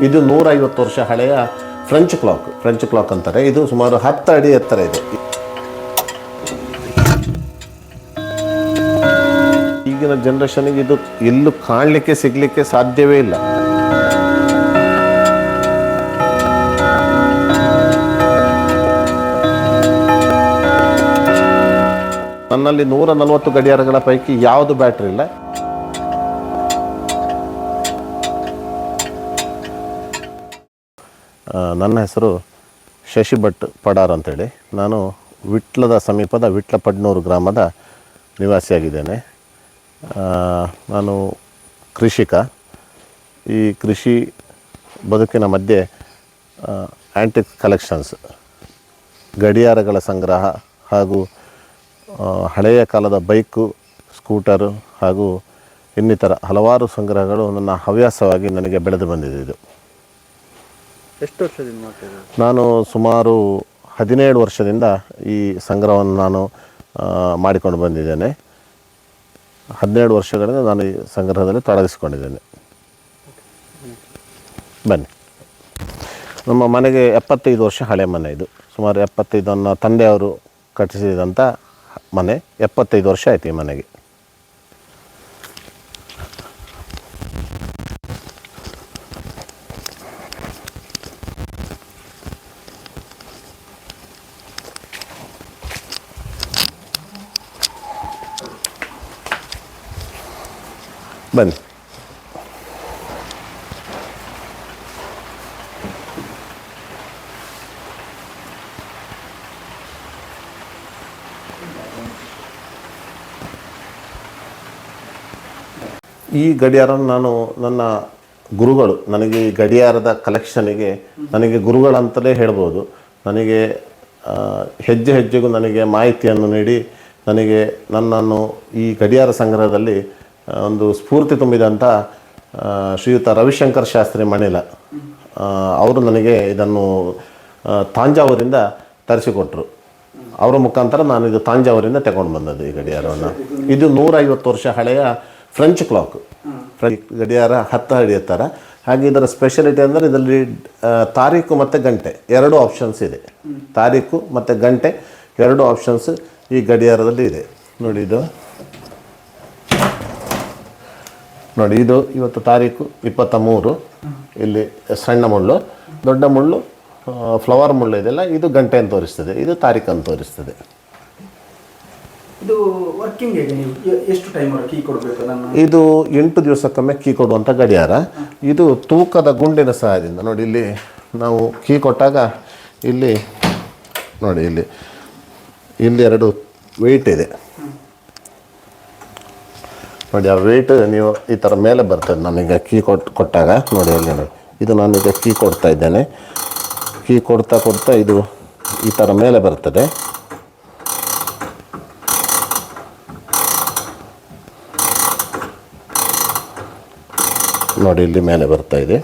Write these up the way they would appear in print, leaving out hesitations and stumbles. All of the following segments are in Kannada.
ಇದು 150 ವರ್ಷ ಹಳೆಯ ಫ್ರೆಂಚ್ ಕ್ಲಾಕ್ ಅಂತಾರೆ. ಇದು ಸುಮಾರು 10 ಅಡಿ ಎತ್ತರ ಇದೆ. ಈಗಿನ ಜನರೇಷನ್ಗೆ ಇದು ಎಲ್ಲೂ ಕಾಣಲಿಕ್ಕೆ ಸಿಗಲಿಕ್ಕೆ ಸಾಧ್ಯವೇ ಇಲ್ಲ. ನನ್ನಲ್ಲಿ 140 ಗಡಿಯಾರಗಳ ಪೈಕಿ ಯಾವುದು ಬ್ಯಾಟ್ರಿ ಇಲ್ಲ. ನನ್ನ ಹೆಸರು ಶಶಿ ಭಟ್ ಪಡಾರ್ ಅಂತೇಳಿ. ನಾನು ವಿಟ್ಲದ ಸಮೀಪದ ವಿಟ್ಲಪಡ್ನೂರು ಗ್ರಾಮದ ನಿವಾಸಿಯಾಗಿದ್ದೇನೆ. ನಾನು ಕೃಷಿಕ. ಈ ಕೃಷಿ ಬದುಕಿನ ಮಧ್ಯೆ ಆ್ಯಂಟಿಕ್ ಕಲೆಕ್ಷನ್ಸ್, ಗಡಿಯಾರಗಳ ಸಂಗ್ರಹ ಹಾಗೂ ಹಳೆಯ ಕಾಲದ ಬೈಕು, ಸ್ಕೂಟರು ಹಾಗೂ ಇನ್ನಿತರ ಹಲವಾರು ಸಂಗ್ರಹಗಳು ನನ್ನ ಹವ್ಯಾಸವಾಗಿ ನನಗೆ ಬೆಳೆದು ಬಂದಿದೆ. ಇದು ಎಷ್ಟು ವರ್ಷದಿಂದ ಮಾಡ್ತಿದ್ದೀರಿ? ನಾನು ಸುಮಾರು 17 ವರ್ಷದಿಂದ ಈ ಸಂಗ್ರಹವನ್ನು ನಾನು ಮಾಡಿಕೊಂಡು ಬಂದಿದ್ದೇನೆ. 17 ವರ್ಷಗಳಿಂದ ನಾನು ಈ ಸಂಗ್ರಹದಲ್ಲಿ ತೊಡಗಿಸಿಕೊಂಡಿದ್ದೇನೆ. ಬನ್ನಿ. ನಮ್ಮ ಮನೆಗೆ 75 ವರ್ಷ ಹಳೆ ಮನೆ ಇದು. ಸುಮಾರು 75, ನನ್ನ ತಂದೆಯವರು ಕಟ್ಟಿಸಿದಂಥ ಮನೆ. 75 ವರ್ಷ ಆಯ್ತು ಈ ಮನೆಗೆ. ಬನ್ನಿ. ಈ ಗಡಿಯಾರವನ್ನು ನಾನು ನನ್ನ ಗುರುಗಳು, ನನಗೆ ಈ ಗಡಿಯಾರದ ಕಲೆಕ್ಷನಿಗೆ ನನಗೆ ಗುರುಗಳಂತಲೇ ಹೇಳ್ಬೋದು. ನನಗೆ ಹೆಜ್ಜೆ ಹೆಜ್ಜೆಗೂ ನನಗೆ ಮಾಹಿತಿಯನ್ನು ನೀಡಿ ನನಗೆ ನನ್ನನ್ನು ಈ ಗಡಿಯಾರ ಸಂಗ್ರಹದಲ್ಲಿ ಒಂದು ಸ್ಫೂರ್ತಿ ತುಂಬಿದಂಥ ಶ್ರೀಯುತ ರವಿಶಂಕರ್ ಶಾಸ್ತ್ರಿ ಮಣಿಲ ಅವರು ನನಗೆ ಇದನ್ನು ತಾಂಜಾವೂರಿಂದ ತರಿಸಿಕೊಟ್ರು. ಅವರ ಮುಖಾಂತರ ನಾನು ಇದು ತಾಂಜಾವೂರಿಂದ ತಗೊಂಡು ಬಂದದ್ದು ಈ ಗಡಿಯಾರವನ್ನು. ಇದು 150 ವರ್ಷ ಹಳೆಯ ಫ್ರೆಂಚ್ ಗಡಿಯಾರ, 10 ಅಡಿ ಎತ್ತರ. ಹಾಗೆ ಇದರ ಸ್ಪೆಷಾಲಿಟಿ ಅಂದರೆ ಇದರಲ್ಲಿ ತಾರೀಕು ಮತ್ತು ಗಂಟೆ 2 ಆಪ್ಷನ್ಸ್ ಇದೆ. ತಾರೀಕು ಮತ್ತು ಗಂಟೆ 2 ಆಪ್ಷನ್ಸ್ ಈ ಗಡಿಯಾರದಲ್ಲಿ ಇದೆ. ನೋಡಿ ಇದು ಇವತ್ತು ತಾರೀಕು 23. ಇಲ್ಲಿ ಸಣ್ಣ ಮುಳ್ಳು, ದೊಡ್ಡ ಮುಳ್ಳು, ಫ್ಲವರ್ ಮುಳ್ಳು ಇದೆಲ್ಲ. ಇದು ಗಂಟೆಯನ್ನು ತೋರಿಸ್ತದೆ, ಇದು ತಾರೀಖನ್ನು ತೋರಿಸ್ತದೆ. ಇದು ವರ್ಕಿಂಗ್ ಹೇಗೆ? ನೀವು ಎಷ್ಟು ಟೈಮ್ ಕೀ ಕೊಡಬೇಕು? ಇದು 8 ದಿವಸಕ್ಕೊಮ್ಮೆ ಕೀ ಕೊಡುವಂಥ ಗಡಿಯಾರ. ಇದು ತೂಕದ ಗುಂಡಿನ ಸಹಾಯದಿಂದ ನೋಡಿ, ಇಲ್ಲಿ ನಾವು ಕೀ ಕೊಟ್ಟಾಗ ಇಲ್ಲಿ ನೋಡಿ, ಇಲ್ಲಿ 2 ವೆಯ್ಟ್ ಇದೆ ನೋಡಿ. ಆ ವೆಯ್ಟ್ ನೀವು ಈ ಥರ ಮೇಲೆ ಬರ್ತದೆ. ನಾನೀಗ ಕೀ ಕೊಟ್ಟಾಗ ನೋಡಿ, ಅಲ್ಲಿ ನೋಡಿ, ಇದು ನಾನೀಗ ಕೀ ಕೊಡ್ತಾ ಇದ್ದೇನೆ. ಕೀ ಕೊಡ್ತಾ ಇದು ಈ ಥರ ಮೇಲೆ ಬರ್ತದೆ. ನೋಡಿ, ಇಲ್ಲಿ ಮೇಲೆ ಬರ್ತಾ ಇದೆ.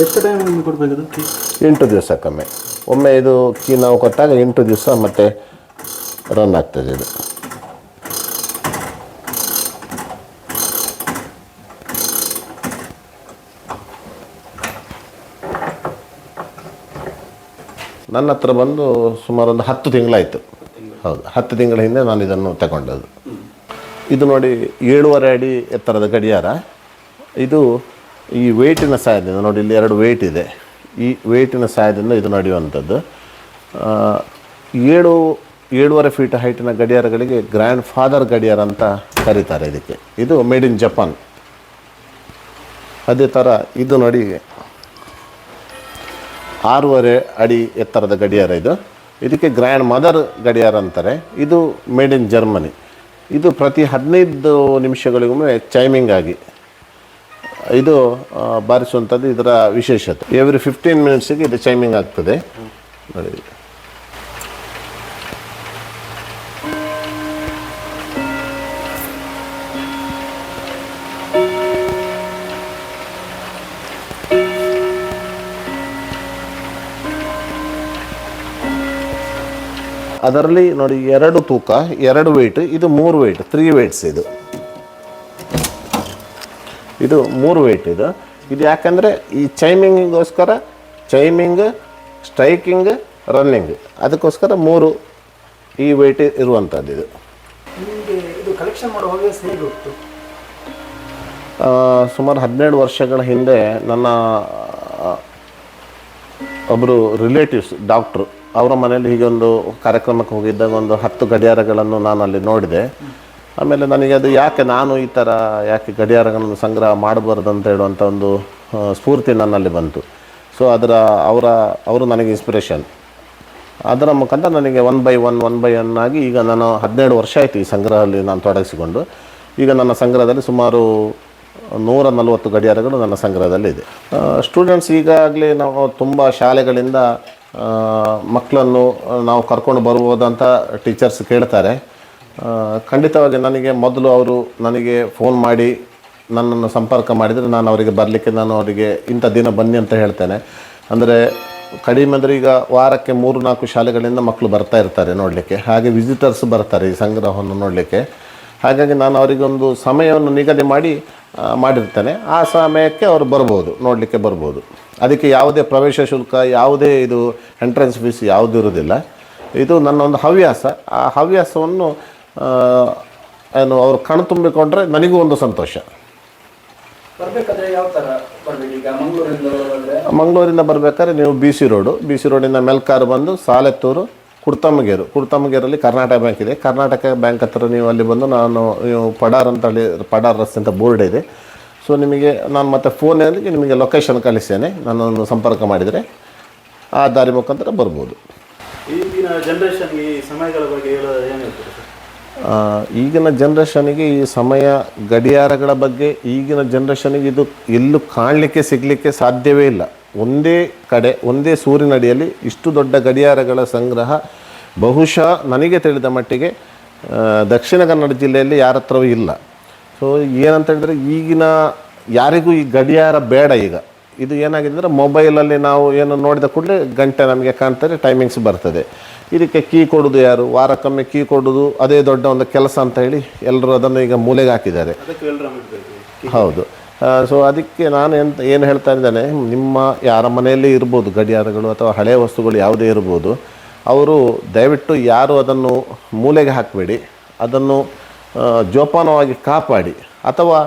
ಎಷ್ಟು ಟೈಮ್ ಕೊಡಬೇಕು? 8 ದಿವಸಕ್ಕೊಮ್ಮೆ. ಒಮ್ಮೆ ಇದು ಕೀ ನಾವು ಕೊಟ್ಟಾಗ 8 ದಿವಸ ಮತ್ತೆ ರನ್ ಆಗ್ತದೆ ಇದು. ನನ್ನ ಹತ್ರ ಬಂದು ಸುಮಾರು ಒಂದು 10 ತಿಂಗಳಾಯಿತು. ಹೌದು, 10 ತಿಂಗಳ ಹಿಂದೆ ನಾನು ಇದನ್ನು ತಗೊಂಡದ್ದು. ಇದು ನೋಡಿ, 7.5 ಅಡಿ ಎತ್ತರದ ಗಡಿಯಾರ. ಇದು ಈ ವೆಯ್ಟಿನ ಸಹಾಯದಿಂದ ನೋಡಿ, ಇಲ್ಲಿ 2 ವೆಯ್ಟ್ ಇದೆ. ಈ ವೆಯ್ಟಿನ ಸಹಾಯದಿಂದ ಇದು ನಡೆಯುವಂಥದ್ದು. 7.5 ಫೀಟ್ ಹೈಟಿನ ಗಡಿಯಾರಗಳಿಗೆ ಗ್ರ್ಯಾಂಡ್ ಫಾದರ್ ಗಡಿಯಾರ ಅಂತ ಕರೀತಾರೆ ಇದಕ್ಕೆ. ಇದು ಮೇಡ್ ಇನ್ ಜಪಾನ್. ಅದೇ ಥರ ಇದು ನೋಡಿ, 6.5 ಅಡಿ ಎತ್ತರದ ಗಡಿಯಾರ ಇದು. ಇದಕ್ಕೆ ಗ್ರ್ಯಾಂಡ್ ಮದರ್ ಗಡಿಯಾರ ಅಂತಾರೆ. ಇದು ಮೇಡ್ ಇನ್ ಜರ್ಮನಿ. ಇದು ಪ್ರತಿ 15 ನಿಮಿಷಗಳಿಗೊಮ್ಮೆ ಚೈಮಿಂಗ್ ಆಗಿ ಇದು ಬಾರಿಸುವಂಥದ್ದು ಇದರ ವಿಶೇಷತೆ. ಎವ್ರಿ 15 ಮಿನಿಟ್ಸಿಗೆ ಇದು ಚೈಮಿಂಗ್ ಆಗ್ತದೆ ನೋಡಿ. ಅದರಲ್ಲಿ ನೋಡಿ 2 ತೂಕ, 2 ವೆಯ್ಟ್, ಇದು 3 ವೆಯ್ಟ್, 3 ವೆಯ್ಟ್ಸ್ ಇದು 3 ವೆಯ್ಟ್ ಇದು ಯಾಕಂದರೆ ಈ ಚೈಮಿಂಗಿಗೋಸ್ಕರ, ಚೈಮಿಂಗ್, ಸ್ಟ್ರೈಕಿಂಗ್, ರನ್ನಿಂಗ್, ಅದಕ್ಕೋಸ್ಕರ 3 ಈ ವೆಯ್ಟ್ ಇರುವಂಥದ್ದು ಇದು. ನಿಮಗೆ ಇದು ಕಲೆಕ್ಷನ್ ಮಾಡೋ ಹವ್ಯಾಸ ಹೇಗೆ ಹೋಗ್ತು? ಸುಮಾರು 12 ವರ್ಷಗಳ ಹಿಂದೆ ನನ್ನ ಒಬ್ಬರು ರಿಲೇಟಿವ್ಸ್ ಡಾಕ್ಟ್ರು ಅವರ ಮನೆಯಲ್ಲಿ ಹೀಗೆ ಒಂದು ಕಾರ್ಯಕ್ರಮಕ್ಕೆ ಹೋಗಿದ್ದಾಗ ಒಂದು 10 ಗಡಿಯಾರಗಳನ್ನು ನಾನು ಅಲ್ಲಿ ನೋಡಿದೆ. ಆಮೇಲೆ ನನಗೆ ಅದು ನಾನು ಈ ಥರ ಯಾಕೆ ಗಡಿಯಾರಗಳನ್ನು ಸಂಗ್ರಹ ಮಾಡಬಾರ್ದು ಅಂತ ಹೇಳುವಂಥ ಒಂದು ಸ್ಫೂರ್ತಿ ನನ್ನಲ್ಲಿ ಬಂತು. ಸೊ ಅವರು ನನಗೆ ಇನ್ಸ್ಪಿರೇಷನ್. ಅದರ ಮುಖಾಂತರ ನನಗೆ 1 by 1 ಆಗಿ ಈಗ ನಾನು 12 ವರ್ಷ ಆಯಿತು ಈ ಸಂಗ್ರಹದಲ್ಲಿ ನಾನು ತೊಡಗಿಸಿಕೊಂಡು. ಈಗ ನನ್ನ ಸಂಗ್ರಹದಲ್ಲಿ ಸುಮಾರು 140 ಗಡಿಯಾರಗಳು ನನ್ನ ಸಂಗ್ರಹದಲ್ಲಿದೆ. ಸ್ಟೂಡೆಂಟ್ಸ್ ಈಗಾಗಲೇ ನಾವು ತುಂಬ ಶಾಲೆಗಳಿಂದ ಮಕ್ಕಳನ್ನು ನಾವು ಕರ್ಕೊಂಡು ಬರ್ಬೋದಂತ ಟೀಚರ್ಸ್ ಕೇಳ್ತಾರೆ. ಖಂಡಿತವಾಗಿ ನನಗೆ ಮೊದಲು ಅವರು ನನಗೆ ಫೋನ್ ಮಾಡಿ ನನ್ನನ್ನು ಸಂಪರ್ಕ ಮಾಡಿದರೆ ನಾನು ಅವರಿಗೆ ಬರಲಿಕ್ಕೆ ನಾನು ಅವರಿಗೆ ಇಂಥ ದಿನ ಬನ್ನಿ ಅಂತ ಹೇಳ್ತೇನೆ. ಅಂದರೆ ಕಡಿಮೆ ಅಂದರೆ ಈಗ ವಾರಕ್ಕೆ 3-4 ಶಾಲೆಗಳಿಂದ ಮಕ್ಕಳು ಬರ್ತಾ ಇರ್ತಾರೆ ನೋಡಲಿಕ್ಕೆ, ಹಾಗೆ ವಿಸಿಟರ್ಸ್ ಬರ್ತಾರೆ ಈ ಸಂಗ್ರಹವನ್ನು ನೋಡಲಿಕ್ಕೆ. ಹಾಗಾಗಿ ನಾನು ಅವರಿಗೊಂದು ಸಮಯವನ್ನು ನಿಗದಿ ಮಾಡಿರ್ತೇನೆ. ಆ ಸಮಯಕ್ಕೆ ಅವರು ನೋಡಲಿಕ್ಕೆ ಬರ್ಬೋದು. ಅದಕ್ಕೆ ಯಾವುದೇ ಪ್ರವೇಶ ಶುಲ್ಕ, ಯಾವುದೇ ಇದು ಎಂಟ್ರೆನ್ಸ್ ಫೀಸ್ ಯಾವುದೂ ಇರೋದಿಲ್ಲ. ಇದು ನನ್ನ ಒಂದು ಹವ್ಯಾಸ. ಆ ಹವ್ಯಾಸವನ್ನು ಅವರು ಕಣ್ತುಂಬಿಕೊಂಡ್ರೆ ನನಗೂ ಒಂದು ಸಂತೋಷ. ಬರಬೇಕಾದ್ರೆ ಯಾವ ಥರ ಬರಬೇಕು? ಈಗ ಮಂಗಳೂರಿಂದ ಬರಬೇಕಾದ್ರೆ ನೀವು BC ರೋಡಿಂದ ಮೆಲ್ಕಾರು ಬಂದು ಸಾಲೆತ್ತೂರು, ಕುಡ್ತಮಗೇರಲ್ಲಿ ಕರ್ನಾಟಕ ಬ್ಯಾಂಕ್ ಇದೆ. ಕರ್ನಾಟಕ ಬ್ಯಾಂಕ್ ಹತ್ರ ನೀವು ಅಲ್ಲಿ ಬಂದು ನೀವು ಪಡಾರ್ ರಸ್ತೆ ಅಂತ ಬೋರ್ಡ್ ಇದೆ. ಸೊ ನಿಮಗೆ ನಾನು ಮತ್ತೆ ಫೋನಲ್ಲಿ ನಿಮಗೆ ಲೊಕೇಶನ್ ಕಳಿಸ್ತೇನೆ. ನನ್ನನ್ನು ಸಂಪರ್ಕ ಮಾಡಿದರೆ ಆ ದಾರಿ ಮುಖಾಂತರ ಬರ್ಬೋದು. ಈಗಿನ ಜನ್ರೇಷನ್ಗೆ ಈ ಸಮಯಗಳ ಬಗ್ಗೆ ಹೇಳೋದು ಏನು ಹೇಳ್ತೀರಿ ಸರ್? ಈಗಿನ ಜನ್ರೇಷನಿಗೆ ಈ ಸಮಯ ಗಡಿಯಾರಗಳ ಬಗ್ಗೆ ಈಗಿನ ಜನ್ರೇಷನಿಗೆ ಇದು ಎಲ್ಲೂ ಕಾಣಲಿಕ್ಕೆ ಸಿಗಲಿಕ್ಕೆ ಸಾಧ್ಯವೇ ಇಲ್ಲ. ಒಂದೇ ಕಡೆ, ಒಂದೇ ಸೂರಿನಡಿಯಲ್ಲಿ ಇಷ್ಟು ದೊಡ್ಡ ಗಡಿಯಾರಗಳ ಸಂಗ್ರಹ ಬಹುಶಃ ನನಗೆ ತಿಳಿದ ಮಟ್ಟಿಗೆ ದಕ್ಷಿಣ ಕನ್ನಡ ಜಿಲ್ಲೆಯಲ್ಲಿ ಯಾರ ಹತ್ರವೂ ಇಲ್ಲ. ಸೊ ಏನಂತ ಹೇಳಿದ್ರೆ ಈಗಿನ ಯಾರಿಗೂ ಈ ಗಡಿಯಾರ ಬೇಡ. ಈಗ ಇದು ಏನಾಗಿದೆ ಅಂದರೆ ಮೊಬೈಲಲ್ಲಿ ನಾವು ಏನು ನೋಡಿದ ಕೂಡಲೇ ಗಂಟೆ ನಮಗೆ ಕಾಣ್ತಾರೆ, ಟೈಮಿಂಗ್ಸ್ ಬರ್ತದೆ. ಇದಕ್ಕೆ ಕೀ ಕೊಡೋದು ಯಾರು? ವಾರಕ್ಕೊಮ್ಮೆ ಕೀ ಕೊಡೋದು ಅದೇ ದೊಡ್ಡ ಒಂದು ಕೆಲಸ ಅಂತ ಹೇಳಿ ಎಲ್ಲರೂ ಅದನ್ನು ಈಗ ಮೂಲೆಗೆ ಹಾಕಿದ್ದಾರೆ. ಹೌದು. ಸೊ ಅದಕ್ಕೆ ನಾನು ಏನು ಹೇಳ್ತಾ ಇದ್ದೇನೆ, ನಿಮ್ಮ ಯಾರ ಮನೆಯಲ್ಲಿ ಇರ್ಬೋದು ಗಡಿಯಾರಗಳು ಅಥವಾ ಹಳೆಯ ವಸ್ತುಗಳು ಯಾವುದೇ ಇರ್ಬೋದು, ಅವರು ದಯವಿಟ್ಟು ಯಾರು ಅದನ್ನು ಮೂಲೆಗೆ ಹಾಕಬೇಡಿ. ಅದನ್ನು ಜೋಪಾನವಾಗಿ ಕಾಪಾಡಿ. ಅಥವಾ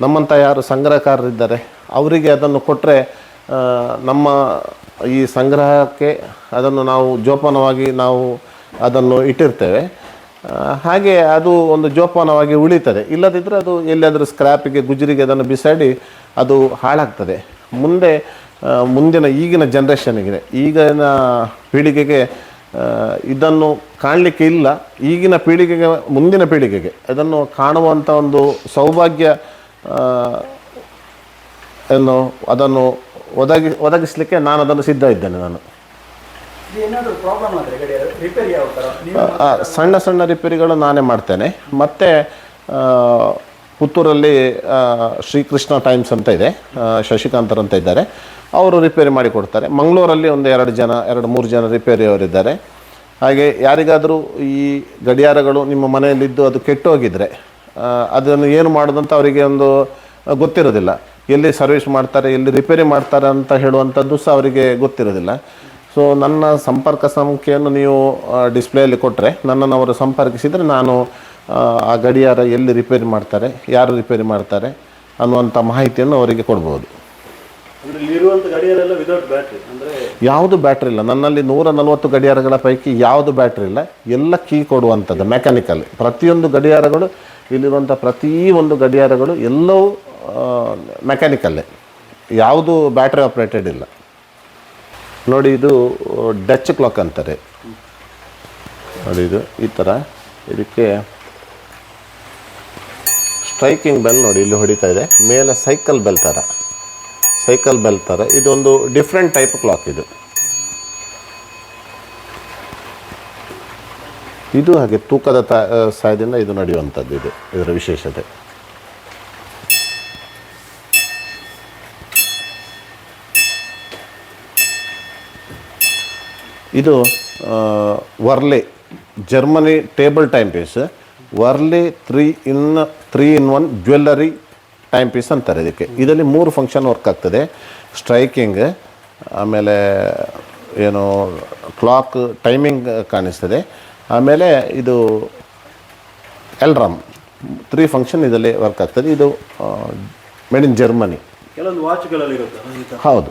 ನಮ್ಮಂಥ ಯಾರು ಸಂಗ್ರಹಕಾರರಿದ್ದಾರೆ ಅವರಿಗೆ ಅದನ್ನು ಕೊಟ್ಟರೆ ನಮ್ಮ ಈ ಸಂಗ್ರಹಕ್ಕೆ ಅದನ್ನು ನಾವು ಜೋಪಾನವಾಗಿ ನಾವು ಅದನ್ನು ಇಟ್ಟಿರ್ತೇವೆ. ಹಾಗೆ ಅದು ಒಂದು ಜೋಪಾನವಾಗಿ ಉಳಿತದೆ. ಇಲ್ಲದಿದ್ದರೆ ಅದು ಎಲ್ಲಾದರೂ ಸ್ಕ್ರ್ಯಾಪಿಗೆ, ಗುಜರಿಗೆ ಅದನ್ನು ಬಿಸಾಡಿ ಅದು ಹಾಳಾಗ್ತದೆ. ಮುಂದಿನ ಈಗಿನ ಜನ್ರೇಷನ್ಗೆ, ಈಗಿನ ಪೀಳಿಗೆಗೆ ಇದನ್ನು ಕಾಣಲಿಕ್ಕೆ ಇಲ್ಲ. ಈಗಿನ ಪೀಳಿಗೆಗೆ, ಮುಂದಿನ ಪೀಳಿಗೆಗೆ ಇದನ್ನು ಕಾಣುವಂಥ ಒಂದು ಸೌಭಾಗ್ಯ ಅದನ್ನು ಒದಗಿಸಲಿಕ್ಕೆ ನಾನು ಅದನ್ನು ಸಿದ್ಧ ಇದ್ದೇನೆ. ಸಣ್ಣ ಸಣ್ಣ ರಿಪೇರಿಗಳು ನಾನೇ ಮಾಡ್ತೇನೆ. ಮತ್ತು ಪುತ್ತೂರಲ್ಲಿ ಶ್ರೀಕೃಷ್ಣ ಟೈಮ್ಸ್ ಅಂತ ಇದೆ, ಶಶಿಕಾಂತರ್ ಅಂತ ಇದ್ದಾರೆ, ಅವರು ರಿಪೇರಿ ಮಾಡಿಕೊಡ್ತಾರೆ. ಮಂಗಳೂರಲ್ಲಿ ಒಂದು 2-3 ಜನ ರಿಪೇರಿಯವರಿದ್ದಾರೆ. ಹಾಗೆ ಯಾರಿಗಾದರೂ ಈ ಗಡಿಯಾರಗಳು ನಿಮ್ಮ ಮನೆಯಲ್ಲಿದ್ದು ಅದು ಕೆಟ್ಟೋಗಿದ್ದರೆ ಅದನ್ನು ಏನು ಮಾಡೋದಂತ ಅವರಿಗೆ ಒಂದು ಗೊತ್ತಿರೋದಿಲ್ಲ. ಎಲ್ಲಿ ಸರ್ವಿಸ್ ಮಾಡ್ತಾರೆ, ಎಲ್ಲಿ ರಿಪೇರಿ ಮಾಡ್ತಾರೆ ಅಂತ ಹೇಳುವಂಥದ್ದು ಸಹ ಅವರಿಗೆ ಗೊತ್ತಿರೋದಿಲ್ಲ. ಸೊ ನನ್ನ ಸಂಪರ್ಕ ಸಂಖ್ಯೆಯನ್ನು ನೀವು ಡಿಸ್ಪ್ಲೇಯಲ್ಲಿ ಕೊಟ್ಟರೆ ನನ್ನನ್ನು ಅವರು ಸಂಪರ್ಕಿಸಿದರೆ ನಾನು ಆ ಗಡಿಯಾರ ಎಲ್ಲಿ ರಿಪೇರಿ ಮಾಡ್ತಾರೆ, ಯಾರು ರಿಪೇರಿ ಮಾಡ್ತಾರೆ ಅನ್ನುವಂಥ ಮಾಹಿತಿಯನ್ನು ಅವರಿಗೆ ಕೊಡ್ಬೋದು. ಯಾವುದು ಬ್ಯಾಟ್ರಿ ಇಲ್ಲ ನನ್ನಲ್ಲಿ. 140 ಗಡಿಯಾರಗಳ ಪೈಕಿ ಯಾವುದು ಬ್ಯಾಟ್ರಿ ಇಲ್ಲ. ಎಲ್ಲ ಕೀ ಕೊಡುವಂಥದ್ದು, ಮೆಕ್ಯಾನಿಕಲ್. ಪ್ರತಿಯೊಂದು ಗಡಿಯಾರಗಳು, ಇಲ್ಲಿರುವಂಥ ಪ್ರತಿಯೊಂದು ಗಡಿಯಾರಗಳು ಎಲ್ಲವೂ ಮೆಕ್ಯಾನಿಕಲ್ಲೇ, ಯಾವುದು ಬ್ಯಾಟ್ರಿ ಆಪ್ರೇಟೆಡ್ ಇಲ್ಲ. ನೋಡಿ, ಇದು ಡಚ್ ಕ್ಲಾಕ್ ಅಂತಾರೆ. ನೋಡಿ, ಇದು ಈ ಥರ. ಇದಕ್ಕೆ ಸ್ಟ್ರೈಕಿಂಗ್ ಬೆಲ್ ನೋಡಿ ಇಲ್ಲಿ ಹೊಡಿತಾ ಇದೆ. ಮೇಲೆ ಸೈಕಲ್ ಬೆಲ್ ಥರ ಇದೊಂದು ಡಿಫ್ರೆಂಟ್ ಟೈಪ್ ಕ್ಲಾಕ್. ಇದು ಹಾಗೆ ತೂಕದ ಸಹಾಯದಿಂದ ಇದು ನಡೆಯುವಂಥದ್ದು. ಇದರ ವಿಶೇಷತೆ. ಇದು ವರ್ಲೆ ಜರ್ಮನಿ ಟೇಬಲ್ ಟೈಮ್ ಪೀಸ್, ವರ್ಲಿ 3-in-1 ಜ್ಯುವೆಲ್ಲರಿ ಟೈಮ್ ಪೀಸ್ ಅಂತಾರೆ ಇದಕ್ಕೆ. ಇದರಲ್ಲಿ 3 ಫಂಕ್ಷನ್ ವರ್ಕ್ ಆಗ್ತದೆ. ಸ್ಟ್ರೈಕಿಂಗ್, ಆಮೇಲೆ ಏನು ಕ್ಲಾಕ್ ಟೈಮಿಂಗ್ ಕಾಣಿಸ್ತದೆ, ಆಮೇಲೆ ಇದು ಎಲ್ರಾಮ್, 3 ಫಂಕ್ಷನ್ ಇದರಲ್ಲಿ ವರ್ಕ್ ಆಗ್ತದೆ. ಇದು ಮೇಡ್ ಇನ್ ಜರ್ಮನಿ. ಕೆಲವೊಂದು ವಾಚ್ಗಳಲ್ಲಿ ಇರುತ್ತೆ ಹೌದು.